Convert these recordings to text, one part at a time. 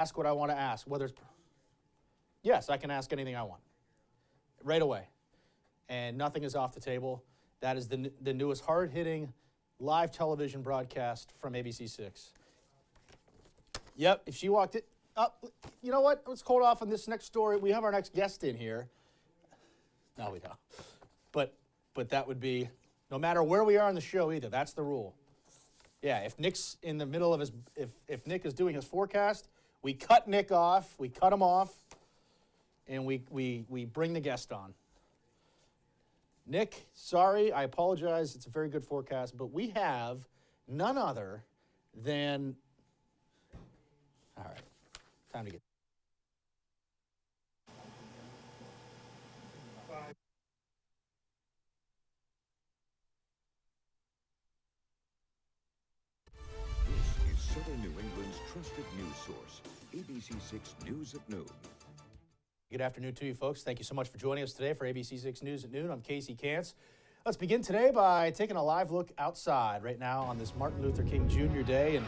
ask what I want to ask, whether it's, yes, I can ask anything I want, right away. And nothing is off the table. That is the newest hard-hitting live television broadcast from ABC6. Yep, if she walked it up, you know what? Let's hold off on this next story. We have our next guest in here. No, we don't. But that would be, no matter where we are on the show either, that's the rule. Yeah, if Nick's in the middle of his, if Nick is doing his forecast, we cut Nick off, we cut him off, and we bring the guest on. Nick, sorry, I apologize. It's a very good forecast, but we have none other than, all right, time to get. This is Southern New England's trusted news source, ABC6 News at Noon. Good afternoon to you folks. Thank you so much for joining us today for ABC6 News at Noon. I'm Casey Kantz. Let's begin today by taking a live look outside right now on this Martin Luther King Jr. Day. And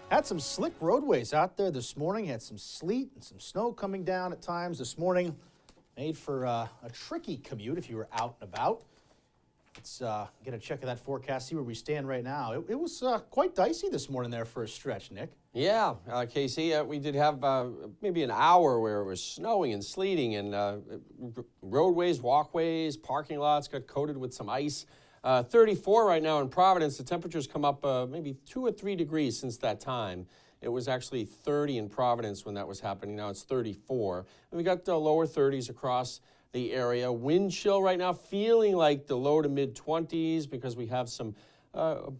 had some slick roadways out there this morning. Had some sleet and some snow coming down at times this morning. Made for a tricky commute if you were out and about. Let's get a check of that forecast, see where we stand right now. It was quite dicey this morning there for a stretch, Nick. Yeah, Casey, we did have maybe an hour where it was snowing and sleeting, and roadways, walkways, parking lots got coated with some ice. 34 right now in Providence. The temperatures come up maybe 2 or 3 degrees since that time. It was actually 30 in Providence when that was happening. Now it's 34. And we got the lower 30s across the area. Wind chill right now, feeling like the low to mid 20s because we have some,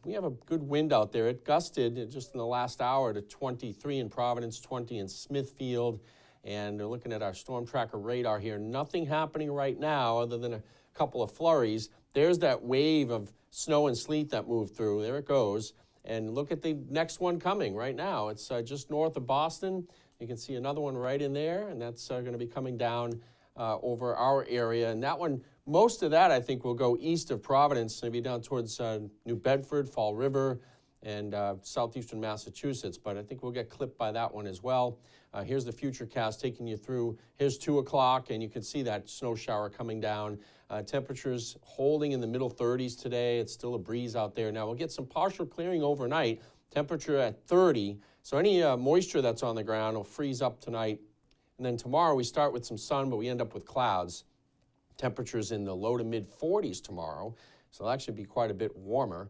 we have a good wind out there. It gusted just in the last hour to 23 in Providence, 20 in Smithfield. And they're looking at our storm tracker radar here. Nothing happening right now other than a couple of flurries. There's that wave of snow and sleet that moved through. There it goes. And look at the next one coming right now. It's just north of Boston. You can see another one right in there, and that's going to be coming down over our area. And that one, most of that, I think, will go east of Providence, maybe down towards New Bedford, Fall River, and southeastern Massachusetts. But I think we'll get clipped by that one as well. Here's the Futurecast taking you through. Here's 2 o'clock, and you can see that snow shower coming down. Temperatures holding in the middle 30s today. It's still a breeze out there. Now, we'll get some partial clearing overnight. Temperature at 30. So any moisture that's on the ground will freeze up tonight. And then tomorrow we start with some sun, but we end up with clouds. Temperatures in the low to mid 40s tomorrow. So it'll actually be quite a bit warmer.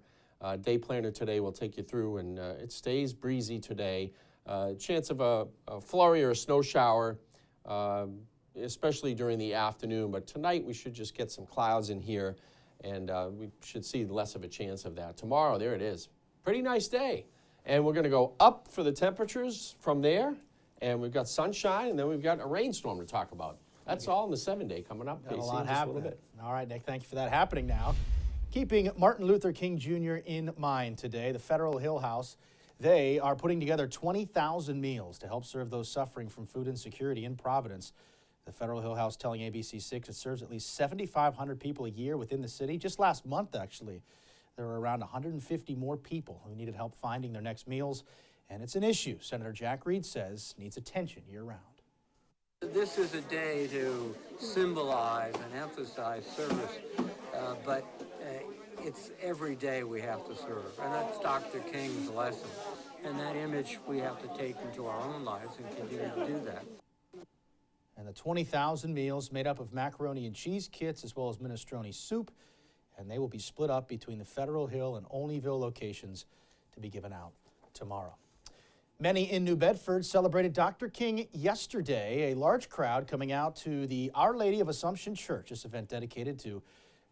Day planner today will take you through, and it stays breezy today. Chance of a flurry or a snow shower, especially during the afternoon. But tonight we should just get some clouds in here, and we should see less of a chance of that. Tomorrow, there it is. Pretty nice day. And we're going to go up for the temperatures from there. And we've got sunshine, and then we've got a rainstorm to talk about. That's all in the 7-day coming up. Got a lot happening. All right, Nick, thank you for that. Happening now. Keeping Martin Luther King Jr. in mind today, the Federal Hill House, they are putting together 20,000 meals to help serve those suffering from food insecurity in Providence. The Federal Hill House telling ABC6 it serves at least 7,500 people a year within the city. Just last month, actually, there were around 150 more people who needed help finding their next meals. And it's an issue Senator Jack Reed says needs attention year-round. This is a day to symbolize and emphasize service, but it's every day we have to serve. And that's Dr. King's lesson. And that image we have to take into our own lives and continue to do that. And the 20,000 meals made up of macaroni and cheese kits as well as minestrone soup. And they will be split up between the Federal Hill and Olneyville locations to be given out tomorrow. Many in New Bedford celebrated Dr. King yesterday. A large crowd coming out to the Our Lady of Assumption Church. This event dedicated to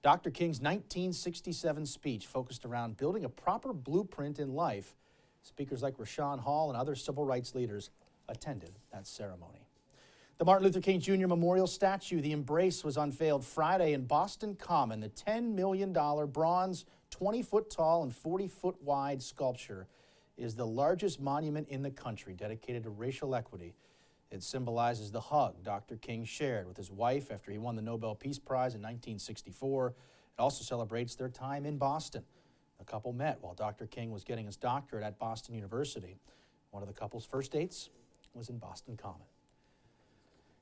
Dr. King's 1967 speech focused around building a proper blueprint in life. Speakers like Rashawn Hall and other civil rights leaders attended that ceremony. The Martin Luther King Jr. Memorial Statue, the Embrace, was unveiled Friday in Boston Common. The $10 million bronze, 20-foot tall and 40-foot wide sculpture is the largest monument in the country dedicated to racial equity. It symbolizes the hug Dr. King shared with his wife after he won the Nobel Peace Prize in 1964. It also celebrates their time in Boston. The couple met while Dr. King was getting his doctorate at Boston University. One of the couple's first dates was in Boston Common.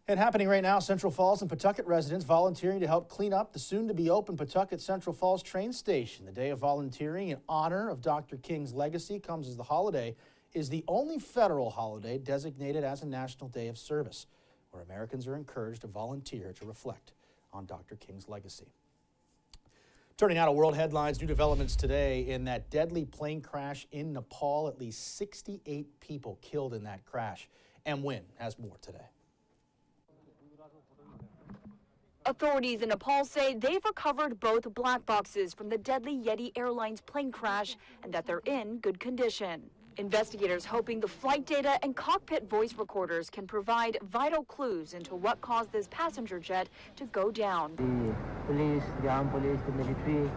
And happening right now, Central Falls and Pawtucket residents volunteering to help clean up the soon-to-be-open Pawtucket Central Falls train station. The day of volunteering in honor of Dr. King's legacy comes as the holiday is the only federal holiday designated as a National Day of Service, where Americans are encouraged to volunteer to reflect on Dr. King's legacy. Turning out to world headlines, new developments today in that deadly plane crash in Nepal. At least 68 people killed in that crash. M. Wynn has more today. Authorities in Nepal say they've recovered both black boxes from the deadly Yeti Airlines plane crash and that they're in good condition. Investigators hoping the flight data and cockpit voice recorders can provide vital clues into what caused this passenger jet to go down. The police, the armed police, the military,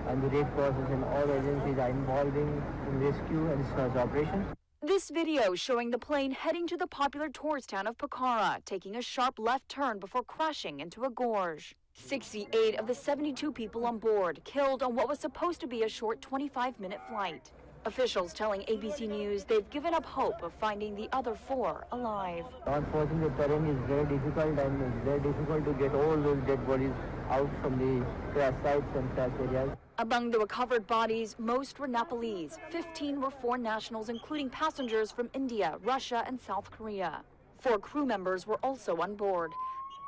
and the Red Crosses and all agencies are involving in rescue and search operations. This video showing the plane heading to the popular tourist town of Pokhara, taking a sharp left turn before crashing into a gorge. 68 of the 72 people on board killed on what was supposed to be a short 25-minute flight. Officials telling ABC News they've given up hope of finding the other 4 alive. Unfortunately, the terrain is very difficult and it's very difficult to get all those dead bodies out from the crash sites and crash areas. Among the recovered bodies, most were Nepalese. 15 were foreign nationals, including passengers from India, Russia, and South Korea. 4 crew members were also on board.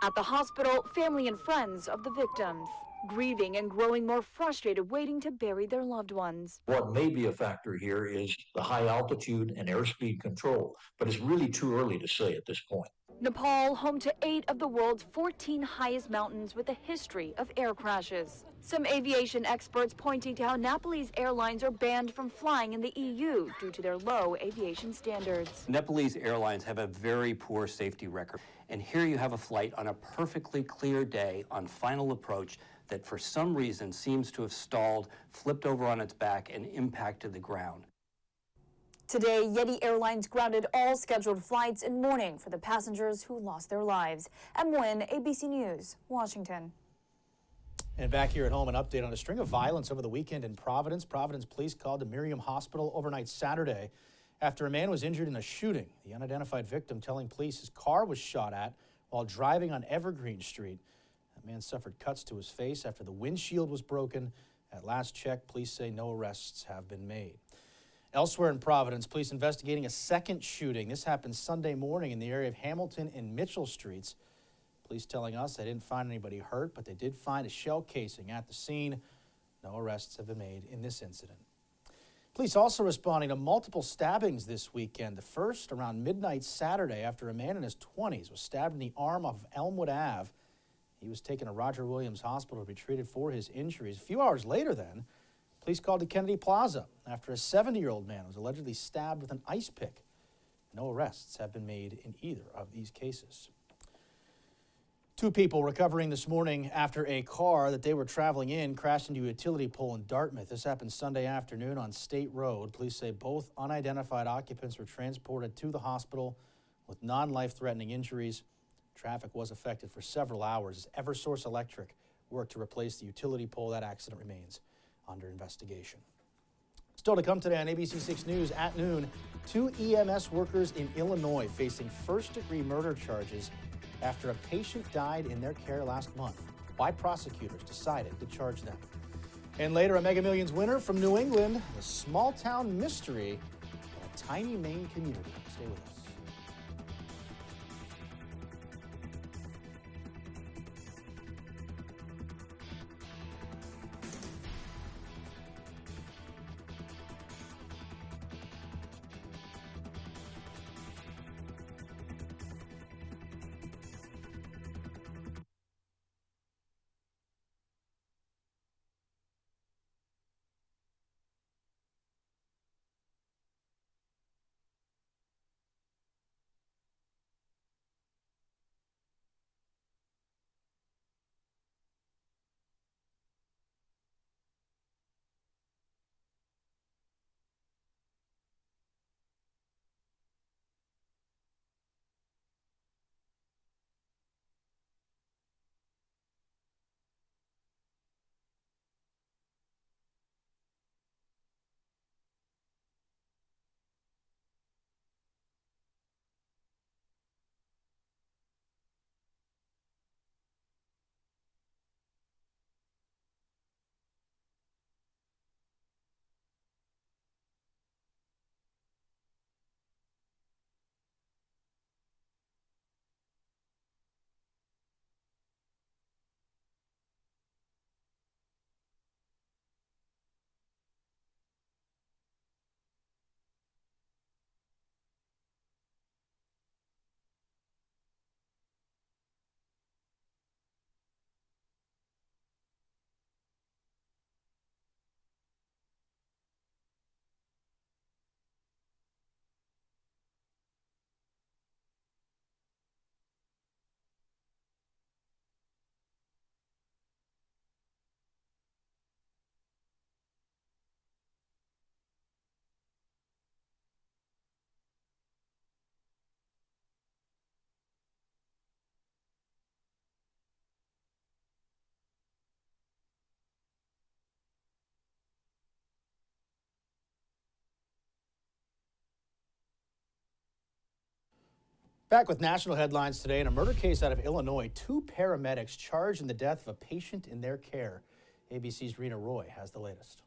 At the hospital, family and friends of the victims, grieving and growing more frustrated, waiting to bury their loved ones. What may be a factor here is the high altitude and airspeed control, but it's really too early to say at this point. Nepal, home to 8 of the world's 14 highest mountains with a history of air crashes. Some aviation experts pointing to how Nepalese airlines are banned from flying in the EU due to their low aviation standards. Nepalese airlines have a very poor safety record. And here you have a flight on a perfectly clear day on final approach that for some reason seems to have stalled, flipped over on its back, and impacted the ground. Today, Yeti Airlines grounded all scheduled flights in mourning for the passengers who lost their lives. M. Wynn, ABC News, Washington. And back here at home, an update on a string of violence over the weekend in Providence. Providence police called to Miriam Hospital overnight Saturday after a man was injured in a shooting. The unidentified victim telling police his car was shot at while driving on Evergreen Street. That man suffered cuts to his face after the windshield was broken. At last check, police say no arrests have been made. Elsewhere in Providence, police investigating a second shooting. This happened Sunday morning in the area of Hamilton and Mitchell Streets. Police telling us they didn't find anybody hurt, but they did find a shell casing at the scene. No arrests have been made in this incident. Police also responding to multiple stabbings this weekend. The first around midnight Saturday after a man in his 20s was stabbed in the arm off Elmwood Ave. He was taken to Roger Williams Hospital to be treated for his injuries. A few hours later then, police called to Kennedy Plaza after a 70-year-old man was allegedly stabbed with an ice pick. No arrests have been made in either of these cases. 2 people recovering this morning after a car that they were traveling in crashed into a utility pole in Dartmouth. This happened Sunday afternoon on State Road. Police say both unidentified occupants were transported to the hospital with non-life-threatening injuries. Traffic was affected for several hours as Eversource Electric worked to replace the utility pole. That accident remains under investigation. Still to come today on ABC6 News at noon, 2 EMS workers in Illinois facing first-degree murder charges after a patient died in their care last month. Why prosecutors decided to charge them. And later, a Mega Millions winner from New England, a small-town mystery in a tiny Maine community. Stay with us. Back with national headlines today. In a murder case out of Illinois, 2 paramedics charged in the death of a patient in their care. ABC's Rena Roy has the latest.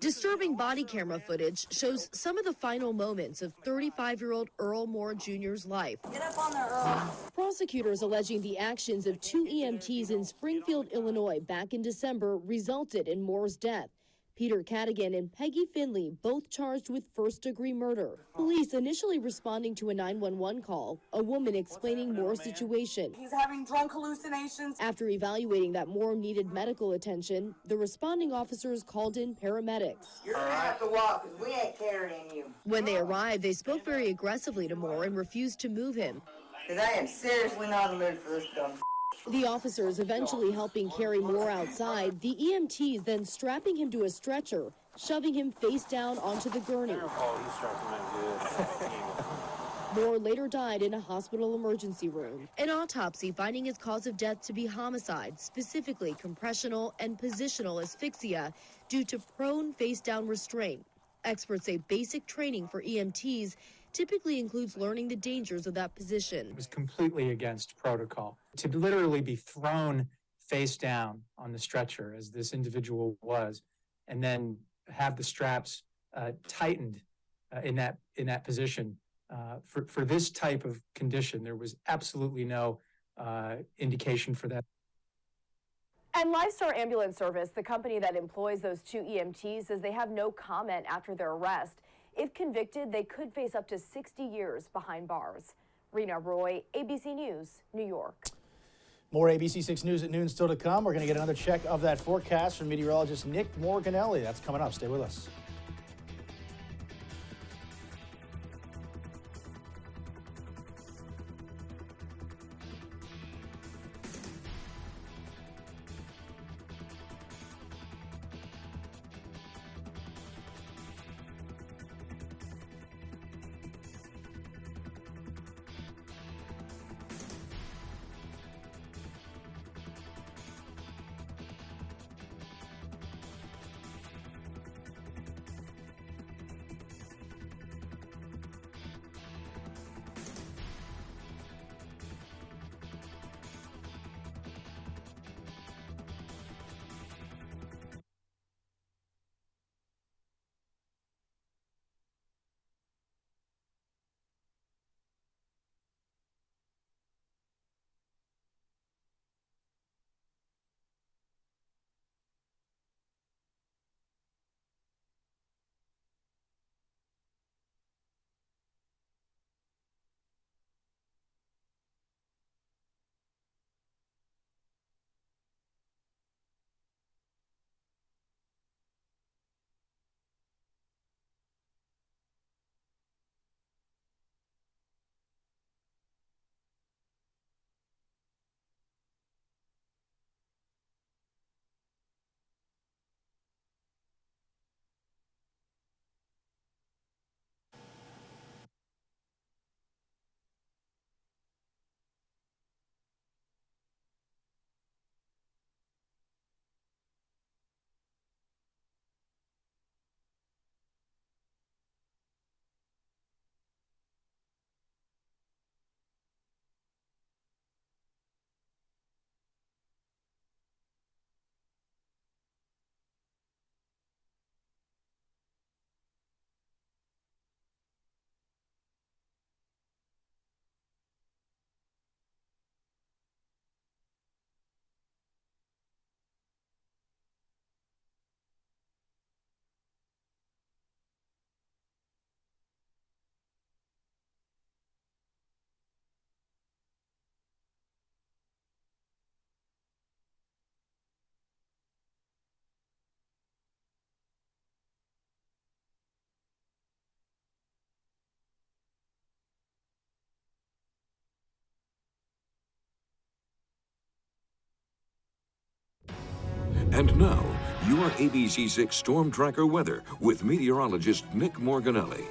Disturbing body camera footage shows some of the final moments of 35-year-old Earl Moore Jr.'s life. Get up on there, Earl. Prosecutors alleging the actions of 2 EMTs in Springfield, Illinois back in December resulted in Moore's death. Peter Cadigan and Peggy Finley both charged with first-degree murder. Police initially responding to a 911 call, a woman explaining Moore's situation. He's having drunk hallucinations. After evaluating that Moore needed medical attention, the responding officers called in paramedics. You're gonna have to walk because we ain't carrying you. When they arrived, they spoke very aggressively to Moore and refused to move him. Because I am seriously not in the mood for this dumb. The officers eventually helping carry Moore outside, the EMTs then strapping him to a stretcher, shoving him face down onto the gurney. Moore later died in a hospital emergency room. An autopsy finding his cause of death to be homicide, specifically compressional and positional asphyxia due to prone face-down restraint. Experts say basic training for EMTs typically includes learning the dangers of that position. It was completely against protocol. To literally be thrown face down on the stretcher, as this individual was, and then have the straps tightened in that position. For this type of condition, there was absolutely no indication for that. And Lifestar Ambulance Service, the company that employs those 2 EMTs, says they have no comment after their arrest. If convicted, they could face up to 60 years behind bars. Rena Roy, ABC News, New York. More ABC6 News at noon still to come. We're going to get another check of that forecast from meteorologist Nick Morganelli. That's coming up. Stay with us. And now, your ABC6 Storm Tracker weather with meteorologist Nick Morganelli.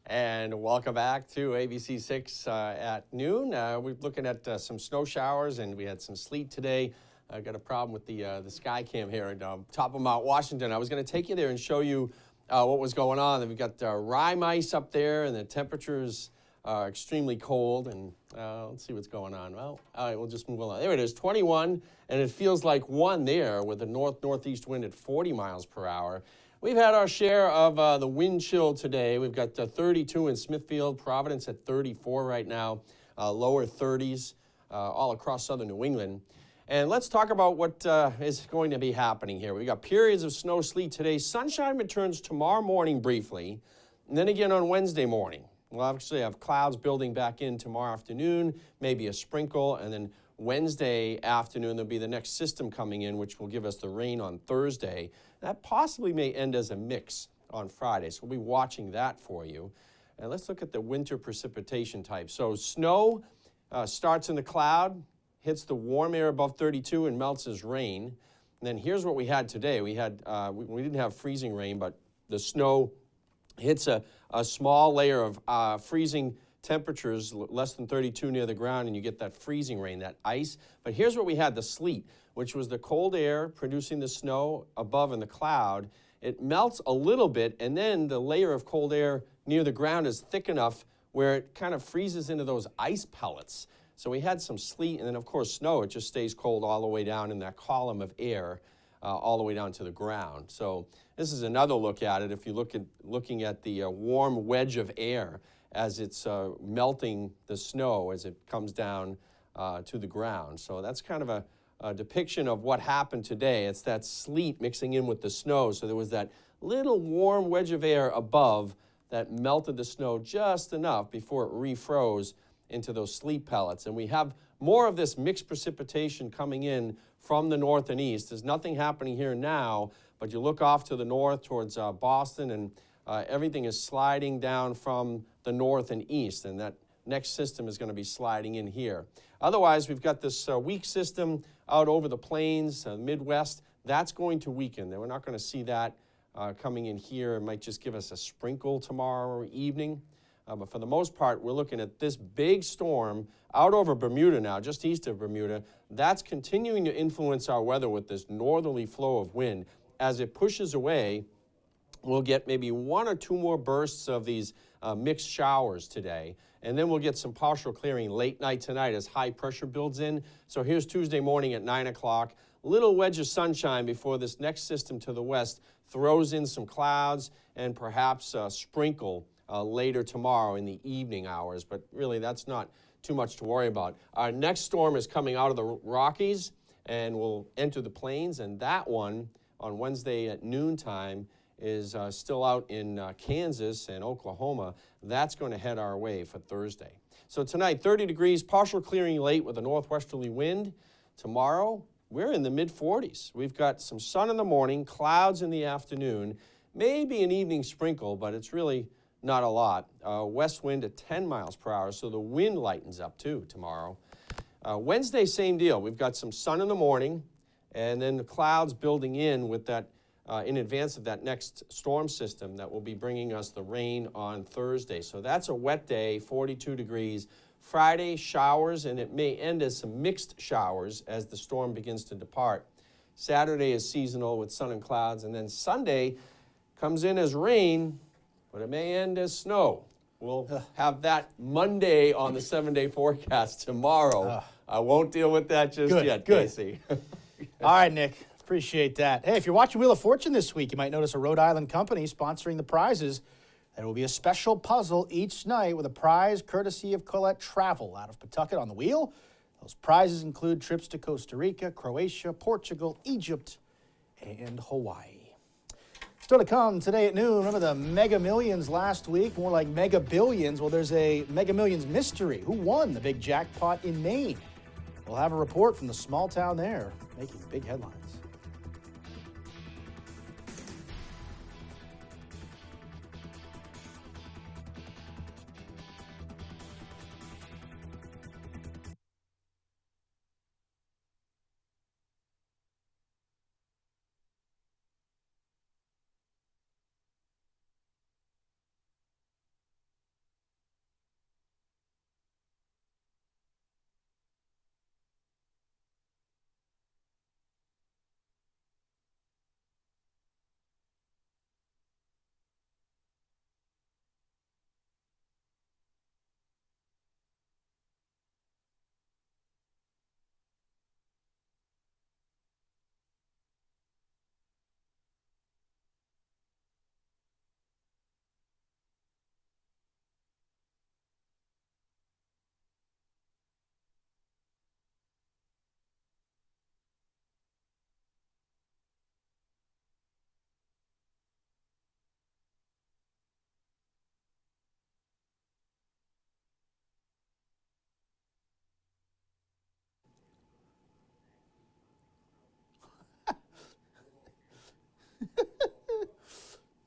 And welcome back to ABC6 at noon. We're looking at some snow showers, and we had some sleet today. I got a problem with the sky cam here at top of Mount Washington. I was going to take you there and show you what was going on. And we've got rime ice up there, and the temperatures extremely cold, and let's see what's going on. Well, all right, we'll just move along. There it is, 21, and it feels like 1 there with a north-northeast wind at 40 miles per hour. We've had our share of the wind chill today. We've got 32 in Smithfield, Providence at 34 right now, lower 30s all across southern New England. And let's talk about what is going to be happening here. We've got periods of snow, sleet today. Sunshine returns tomorrow morning briefly, and then again on Wednesday morning. We'll actually have clouds building back in tomorrow afternoon, maybe a sprinkle, and then Wednesday afternoon there'll be the next system coming in, which will give us the rain on Thursday. That possibly may end as a mix on Friday, so we'll be watching that for you. And let's look at the winter precipitation type. So snow starts in the cloud, hits the warm air above 32 and melts as rain. And then here's what we had today. We didn't have freezing rain, but the snow hits a small layer of freezing temperatures, less than 32 near the ground, and you get that freezing rain, that ice. But here's what we had, the sleet, which was the cold air producing the snow above in the cloud. It melts a little bit, and then the layer of cold air near the ground is thick enough where it kind of freezes into those ice pellets. So we had some sleet, and then, of course, snow. It just stays cold all the way down in that column of air, all the way down to the ground. So this is another look at it. If you looking at the warm wedge of air as it's melting the snow as it comes down to the ground. So that's kind of a depiction of what happened today. It's that sleet mixing in with the snow. So there was that little warm wedge of air above that melted the snow just enough before it refroze into those sleet pellets. And we have more of this mixed precipitation coming in from the north and east. There's nothing happening here now, but you look off to the north towards Boston, and everything is sliding down from the north and east, and that next system is going to be sliding in here. Otherwise, we've got this weak system out over the plains, Midwest. That's going to weaken. We're not going to see that coming in here. It might just give us a sprinkle tomorrow evening. But for the most part, we're looking at this big storm out over Bermuda now, just east of Bermuda. That's continuing to influence our weather with this northerly flow of wind. As it pushes away, we'll get maybe 1 or 2 more bursts of these mixed showers today. And then we'll get some partial clearing late night tonight as high pressure builds in. So here's Tuesday morning at 9 o'clock. Little wedge of sunshine before this next system to the west throws in some clouds and perhaps a sprinkle later tomorrow in the evening hours, but really that's not too much to worry about. Our next storm is coming out of the Rockies and will enter the plains, and that one on Wednesday at noontime is still out in Kansas and Oklahoma. That's going to head our way for Thursday. So tonight, 30 degrees, partial clearing late with a northwesterly wind. Tomorrow, we're in the mid-40s. We've got some sun in the morning, clouds in the afternoon, maybe an evening sprinkle, but it's really not a lot. West wind at 10 miles per hour, so the wind lightens up too tomorrow. Wednesday, same deal. We've got some sun in the morning, and then the clouds building in with that in advance of that next storm system that will be bringing us the rain on Thursday. So that's a wet day, 42 degrees. Friday, showers, and it may end as some mixed showers as the storm begins to depart. Saturday is seasonal with sun and clouds, and then Sunday comes in as rain, but it may end as snow. We'll have that Monday on the 7-day forecast tomorrow. I won't deal with that just yet, Casey. All right, Nick. Appreciate that. Hey, if you're watching Wheel of Fortune this week, you might notice a Rhode Island company sponsoring the prizes. There will be a special puzzle each night with a prize courtesy of Colette Travel out of Pawtucket on the wheel. Those prizes include trips to Costa Rica, Croatia, Portugal, Egypt, and Hawaii. Still to come today at noon. Remember the Mega Millions last week? More like Mega Billions. Well, there's a Mega Millions mystery. Who won the big jackpot in Maine? We'll have a report from the small town there making big headlines.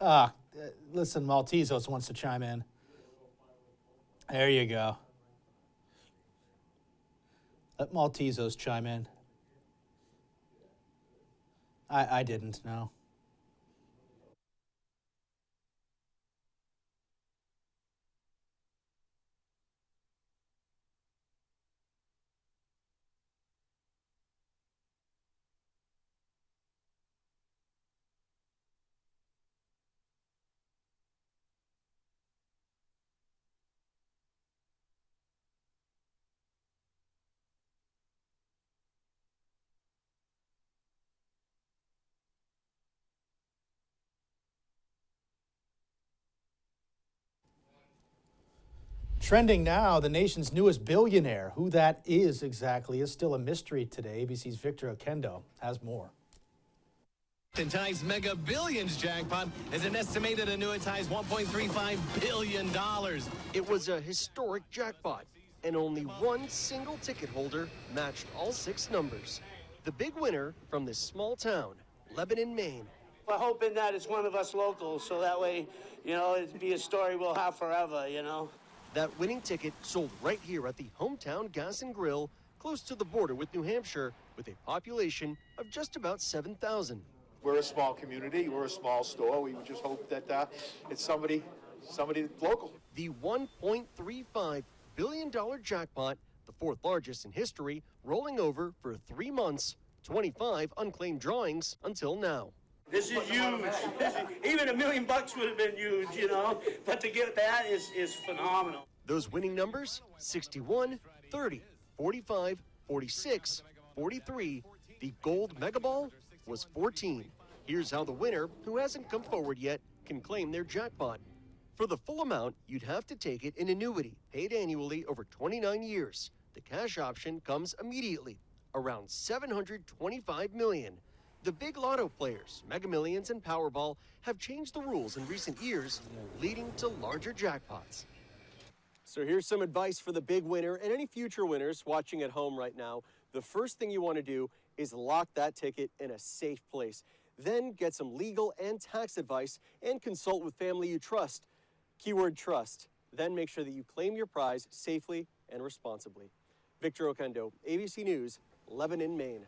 Listen, Maltezos wants to chime in. There you go. Let Maltezos chime in. I didn't, no. Trending now, the nation's newest billionaire. Who that is exactly is still a mystery today. ABC's Victor Okendo has more. And tonight's Mega Billions jackpot is an estimated annuitized $1.35 billion. It was a historic jackpot, and only one single ticket holder matched all 6 numbers. The big winner from this small town, Lebanon, Maine. We're hoping that it's one of us locals, so that way, it'd be a story we'll have forever, That winning ticket sold right here at the Hometown Gas and Grill, close to the border with New Hampshire, with a population of just about 7,000. We're a small community. We're a small store. We just hope that it's somebody local. The $1.35 billion jackpot, the 4th largest in history, rolling over for 3 months, 25 unclaimed drawings until now. This is huge. Even $1 million would have been huge, But to get that is phenomenal. Those winning numbers, 61, 30, 45, 46, 43. The gold mega ball was 14. Here's how the winner, who hasn't come forward yet, can claim their jackpot. For the full amount, you'd have to take it in annuity, paid annually over 29 years. The cash option comes immediately, around $725 million. The big lotto players, Mega Millions and Powerball, have changed the rules in recent years, leading to larger jackpots. So here's some advice for the big winner and any future winners watching at home right now. The first thing you want to do is lock that ticket in a safe place. Then get some legal and tax advice and consult with family you trust. Keyword trust. Then make sure that you claim your prize safely and responsibly. Victor Okendo, ABC News, Lebanon, Maine.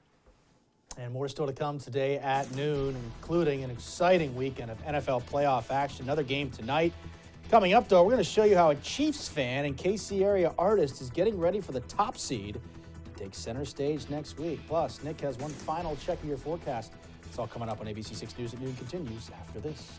And more still to come today at noon, including an exciting weekend of NFL playoff action. Another game tonight. Coming up, though, we're going to show you how a Chiefs fan and KC area artist is getting ready for the top seed to take center stage next week. Plus, Nick has one final check of your forecast. It's all coming up on ABC6 News at noon. Continues after this.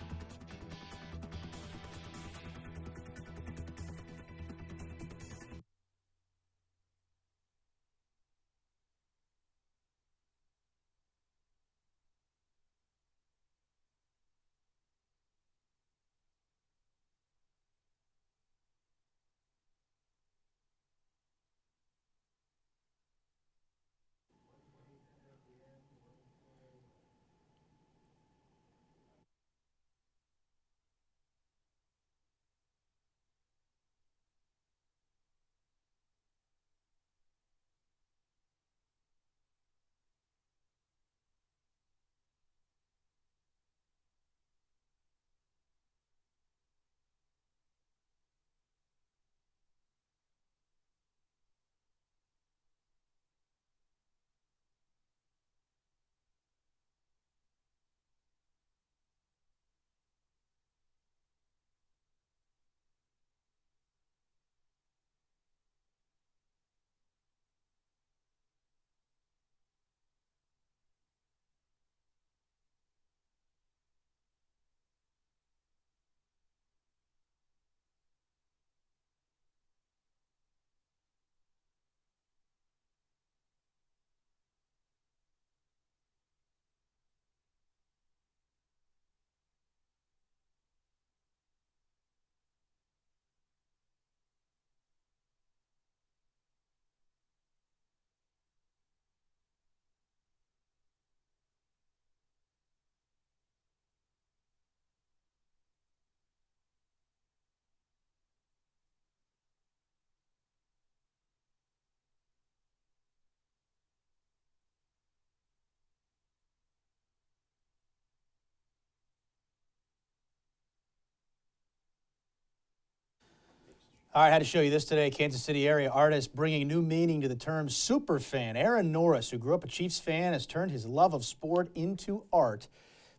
All right, I had to show you this today. Kansas City area artist bringing new meaning to the term superfan. Aaron Norris, who grew up a Chiefs fan, has turned his love of sport into art.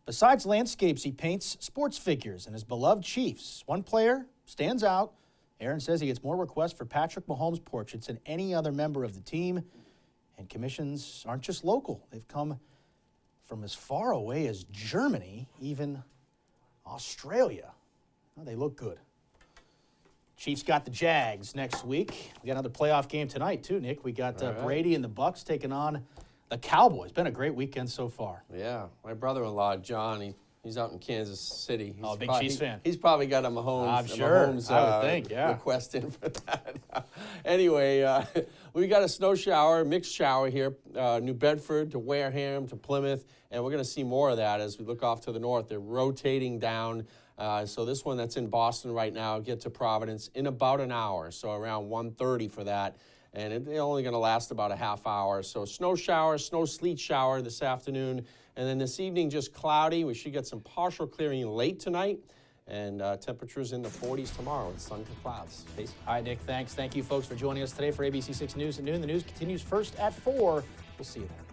Besides landscapes, he paints sports figures and his beloved Chiefs. One player stands out. Aaron says he gets more requests for Patrick Mahomes portraits than any other member of the team. And commissions aren't just local. They've come from as far away as Germany, even Australia. Well, they look good. Chiefs got the Jags next week. We got another playoff game tonight, too, Nick. We got Brady and the Bucs taking on the Cowboys. Been a great weekend so far. Yeah, my brother-in-law, John, he's out in Kansas City. He's big Chiefs fan. He's probably got a Mahomes, I'm sure. Mahomes I would think, yeah. request in for that. Anyway, we got a snow shower, mixed shower here, New Bedford to Wareham to Plymouth, and we're going to see more of that as we look off to the north. They're rotating down. So this one that's in Boston right now, get to Providence in about an hour, so around 1:30 for that. And they're only going to last about a half hour. So snow shower, snow sleet shower this afternoon. And then this evening, just cloudy. We should get some partial clearing late tonight. And temperatures in the 40s tomorrow with sun to clouds. Casey. All right, Nick, thanks. Thank you, folks, for joining us today for ABC6 News at noon. The news continues first at 4. We'll see you there.